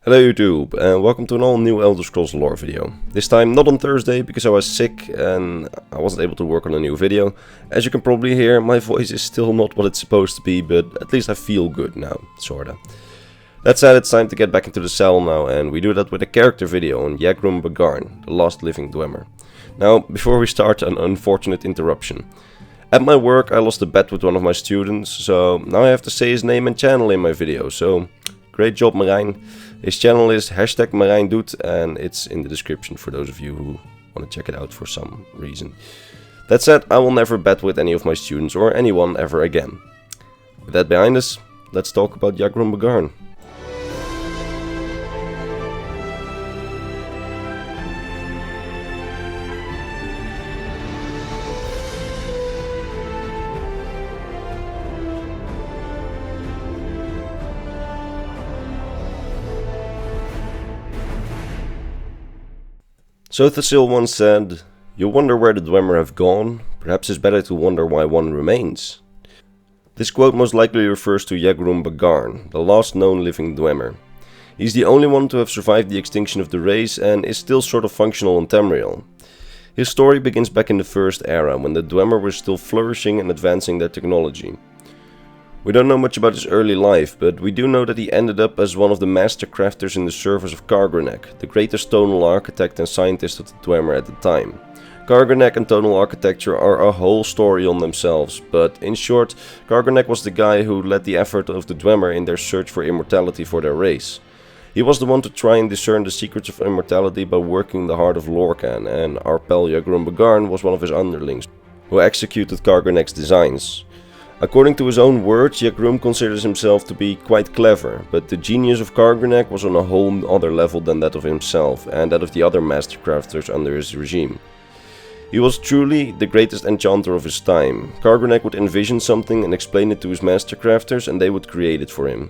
Hello YouTube, and welcome to an all new Elder Scrolls lore video. This time not on Thursday because I was sick and I wasn't able to work on a new video. As you can probably hear, my voice is still not what it's supposed to be, but at least I feel good now, sorta. That said, it's time to get back into the cell now, and we do that with a character video on Yagrum Bagarn, the last living Dwemer. Now, before we start, an unfortunate interruption. At my work I lost a bet with one of my students, so now I have to say his name and channel in my video, so great job Marijn. His channel is #MarijnDoet and it's in the description for those of you who want to check it out for some reason. That said, I will never bet with any of my students or anyone ever again. With that behind us, let's talk about Yagrum Bagarn. So Thassil once said, "You wonder where the Dwemer have gone, perhaps it's better to wonder why one remains." This quote most likely refers to Yagrum Bagarn, the last known living Dwemer. He's the only one to have survived the extinction of the race and is still sort of functional in Tamriel. His story begins back in the First Era, when the Dwemer were still flourishing and advancing their technology. We don't know much about his early life, but we do know that he ended up as one of the master crafters in the service of Kargranek, the greatest tonal architect and scientist of the Dwemer at the time. Kargranek and tonal architecture are a whole story on themselves, but in short, Kargranek was the guy who led the effort of the Dwemer in their search for immortality for their race. He was the one to try and discern the secrets of immortality by working the heart of Lorkhan, and our pal Yagrum Bagarn was one of his underlings, who executed Kargranek's designs. According to his own words, Yagrum considers himself to be quite clever, but the genius of Kargranek was on a whole other level than that of himself and that of the other master crafters under his regime. He was truly the greatest enchanter of his time. Kargranek would envision something and explain it to his master crafters and they would create it for him.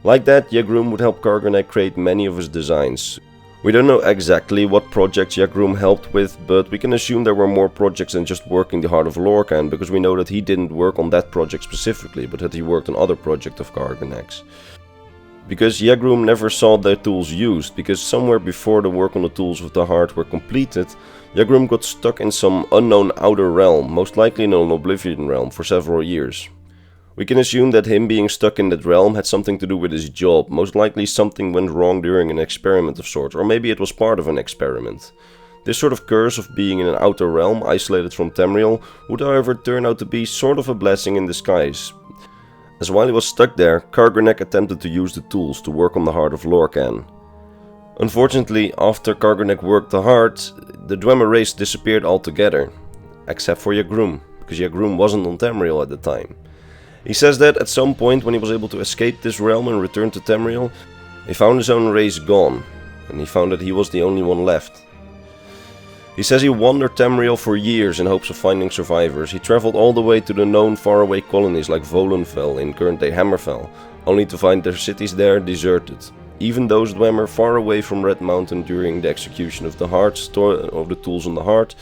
Like that, Yagrum would help Kargranek create many of his designs. We don't know exactly what projects Yagrum helped with, but we can assume there were more projects than just working the heart of Lorkhan, because we know that he didn't work on that project specifically, but that he worked on other projects of Kargranek's. Because Yagrum never saw their tools used, because somewhere before the work on the tools of the heart were completed, Yagrum got stuck in some unknown outer realm, most likely in an Oblivion realm, for several years. We can assume that him being stuck in that realm had something to do with his job, most likely something went wrong during an experiment of sorts, or maybe it was part of an experiment. This sort of curse of being in an outer realm, isolated from Tamriel, would however turn out to be sort of a blessing in disguise. As while he was stuck there, Kargranek attempted to use the tools to work on the heart of Lorkhan. Unfortunately, after Kargranek worked the heart, the Dwemer race disappeared altogether, except for Yagrum, because Yagrum wasn't on Tamriel at the time. He says that at some point when he was able to escape this realm and return to Tamriel, he found his own race gone, and he found that he was the only one left. He says he wandered Tamriel for years in hopes of finding survivors. He traveled all the way to the known faraway colonies like Volenfell in current-day Hammerfell, only to find their cities there deserted. Even those Dwemer far away from Red Mountain during the execution of the heart, of the tools on the heart,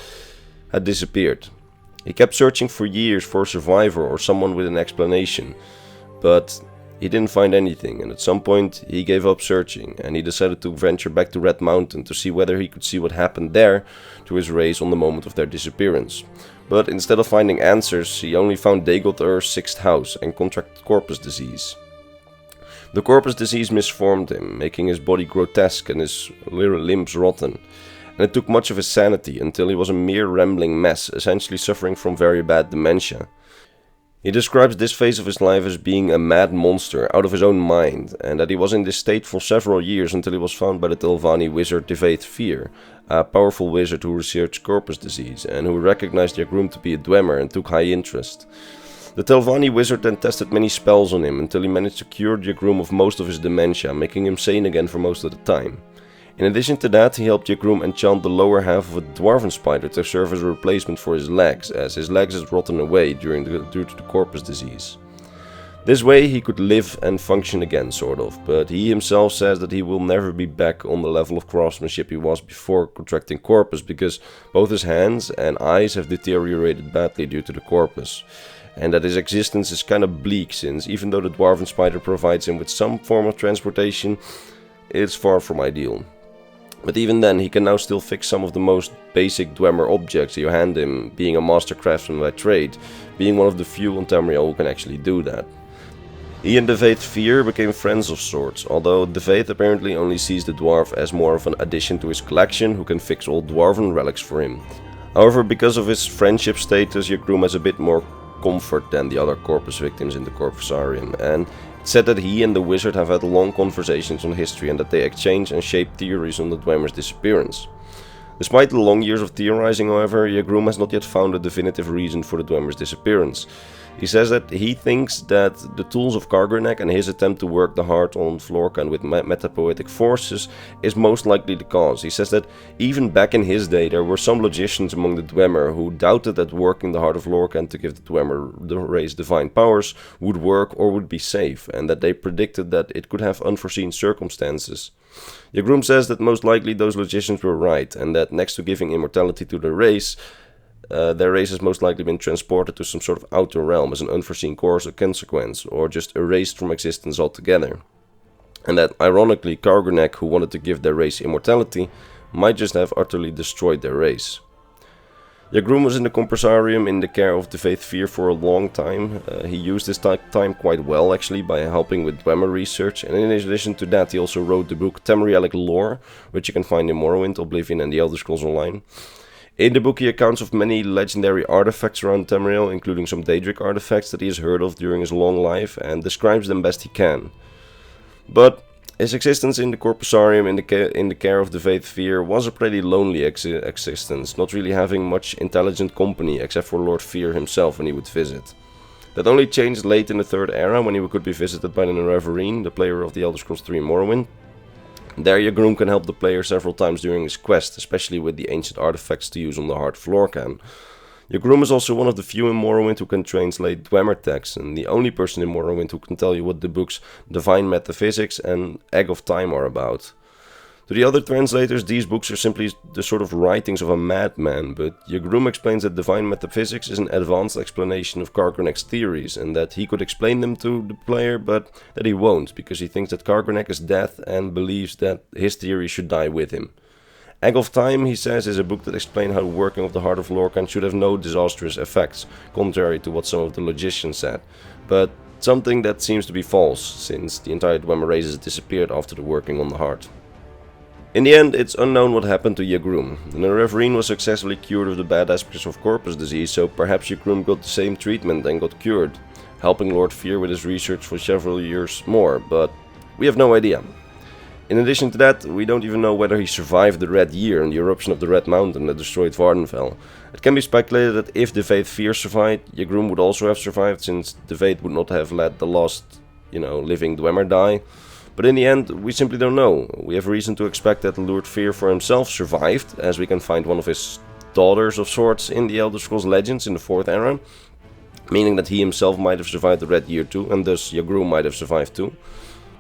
had disappeared. He kept searching for years for a survivor or someone with an explanation, but he didn't find anything, and at some point he gave up searching and he decided to venture back to Red Mountain to see whether he could see what happened there to his race on the moment of their disappearance. But instead of finding answers, he only found Dagoth Ur's 6th house and contracted corpus disease. The corpus disease misformed him, making his body grotesque and his limbs rotten. And it took much of his sanity until he was a mere rambling mess, essentially suffering from very bad dementia. He describes this phase of his life as being a mad monster out of his own mind, and that he was in this state for several years until he was found by the Telvanni wizard Devaith Fear, a powerful wizard who researched corpus disease and who recognized Yagrum to be a Dwemer and took high interest. The Telvanni wizard then tested many spells on him until he managed to cure Yagrum of most of his dementia, making him sane again for most of the time. In addition to that, he helped Yagrum enchant the lower half of a dwarven spider to serve as a replacement for his legs, as his legs had rotten away due to the corpus disease. This way he could live and function again, sort of, but he himself says that he will never be back on the level of craftsmanship he was before contracting corpus, because both his hands and eyes have deteriorated badly due to the corpus. and that his existence is kind of bleak, since even though the dwarven spider provides him with some form of transportation, it's far from ideal. But even then, he can now still fix some of the most basic Dwemer objects you hand him, being a master craftsman by trade, being one of the few on Tamriel who can actually do that. He and Dwemer Fear became friends of sorts, although Dwemer apparently only sees the dwarf as more of an addition to his collection who can fix all dwarven relics for him. However, because of his friendship status, Yagrum has a bit more comfort than the other Corpus victims in the Corpusarium, and it's said that he and the wizard have had long conversations on history and that they exchange and shape theories on the Dwemer's disappearance. Despite the long years of theorizing, however, Yagrum has not yet found a definitive reason for the Dwemer's disappearance. He says that he thinks that the tools of Kargurnek and his attempt to work the heart on Florcan with metapoetic forces is most likely the cause. He says that even back in his day there were some logicians among the Dwemer who doubted that working the heart of Florcan to give the Dwemer the race divine powers would work or would be safe, and that they predicted that it could have unforeseen circumstances. Yagrum says that most likely those logicians were right, and that next to giving immortality to the race, their race has most likely been transported to some sort of outer realm as an unforeseen course or consequence, or just erased from existence altogether. And that, ironically, Kargurnek, who wanted to give their race immortality, might just have utterly destroyed their race. Yagrum was in the Compulsarium in the care of Dwemer Fear for a long time. He used his time quite well, actually, by helping with Dwemer research, and in addition to that he also wrote the book Tamrielic Lore, which you can find in Morrowind, Oblivion and the Elder Scrolls Online. In the book he accounts of many legendary artifacts around Tamriel, including some Daedric artifacts that he has heard of during his long life, and describes them best he can. But his existence in the Corpusarium in the care of Dwemer Fear was a pretty lonely existence, not really having much intelligent company except for Lord Fear himself when he would visit. That only changed late in the Third Era when he could be visited by the Nerevarine, the player of the Elder Scrolls III Morrowind. There Yagrum can help the player several times during his quest, especially with the ancient artifacts to use on the Heart Florcan. Yagrum is also one of the few in Morrowind who can translate Dwemer texts, and the only person in Morrowind who can tell you what the books Divine Metaphysics and Egg of Time are about. To the other translators, these books are simply the sort of writings of a madman, but Yagrum explains that Divine Metaphysics is an advanced explanation of Kargurnek's theories, and that he could explain them to the player, but that he won't, because he thinks that Kargurnek is dead and believes that his theory should die with him. Egg of Time, he says, is a book that explains how the working of the Heart of Lorcan should have no disastrous effects, contrary to what some of the logicians said, but something that seems to be false, since the entire Dwemer race has disappeared after the working on the Heart. In the end, it's unknown what happened to Yagrum. The Nerevarine was successfully cured of the bad aspects of corpus disease, so perhaps Yagrum got the same treatment and got cured, helping Lord Fear with his research for several years more, but we have no idea. In addition to that, we don't even know whether he survived the Red Year and the eruption of the Red Mountain that destroyed Vardenfell. It can be speculated that if Dwemer Fear survived, Yagrum would also have survived, since Dwemer would not have let the last, living Dwemer die. But in the end, we simply don't know. We have reason to expect that Lord Fear for himself survived, as we can find one of his daughters of sorts in the Elder Scrolls Legends in the 4th Era, meaning that he himself might have survived the Red Year too, and thus Yagrum might have survived too.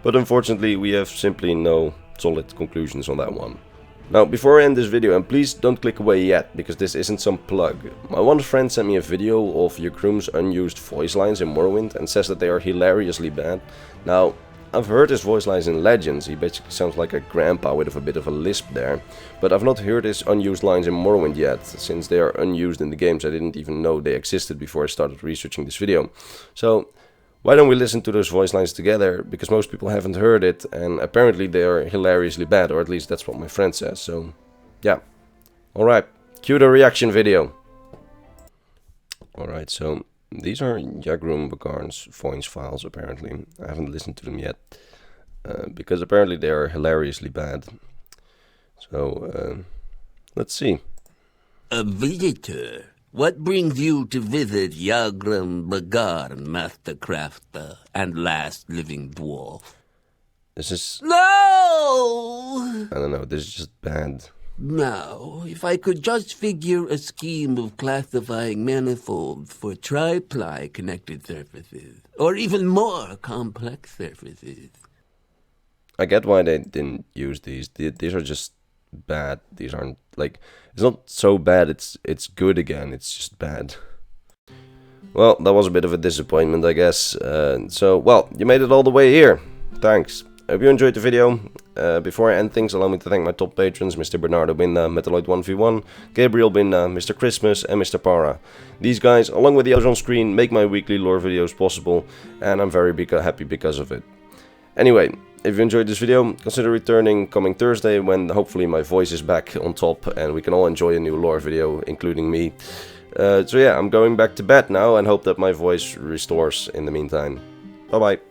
But unfortunately, we have simply no solid conclusions on that one. Now, before I end this video, and please don't click away yet, because this isn't some plug, my one friend sent me a video of Yagrum's unused voice lines in Morrowind and says that they are hilariously bad. Now, I've heard his voice lines in Legends, he basically sounds like a grandpa with a bit of a lisp there, but I've not heard his unused lines in Morrowind yet, since they are unused in the games. I didn't even know they existed before I started researching this video. So, why don't we listen to those voice lines together, because most people haven't heard it, and apparently they are hilariously bad, or at least that's what my friend says, so yeah. Alright, cue the reaction video. Alright, so these are Yagrum Bagarn's voice files, apparently. I haven't listened to them yet, because apparently they are hilariously bad. So, let's see. A visitor. What brings you to visit Yagrum Bagarn, Master Crafter and last living dwarf? This is... No! I don't know, this is just bad. Now, if I could just figure a scheme of classifying manifolds for triply connected surfaces, or even more complex surfaces. I get why they didn't use these. These are just bad. These aren't, like, it's not so bad, it's good again, it's just bad. Well, that was a bit of a disappointment, I guess. So, well, you made it all the way here. Thanks. I hope you enjoyed the video. Before I end things, allow me to thank my top patrons, Mr. Bernardo Binda, Metaloid1v1, Gabriel Binda, Mr. Christmas, and Mr. Para. These guys, along with the others on screen, make my weekly lore videos possible, and I'm very happy because of it. Anyway, if you enjoyed this video, consider returning coming Thursday, when hopefully my voice is back on top and we can all enjoy a new lore video, including me. So yeah, I'm going back to bed now and hope that my voice restores in the meantime. Bye bye.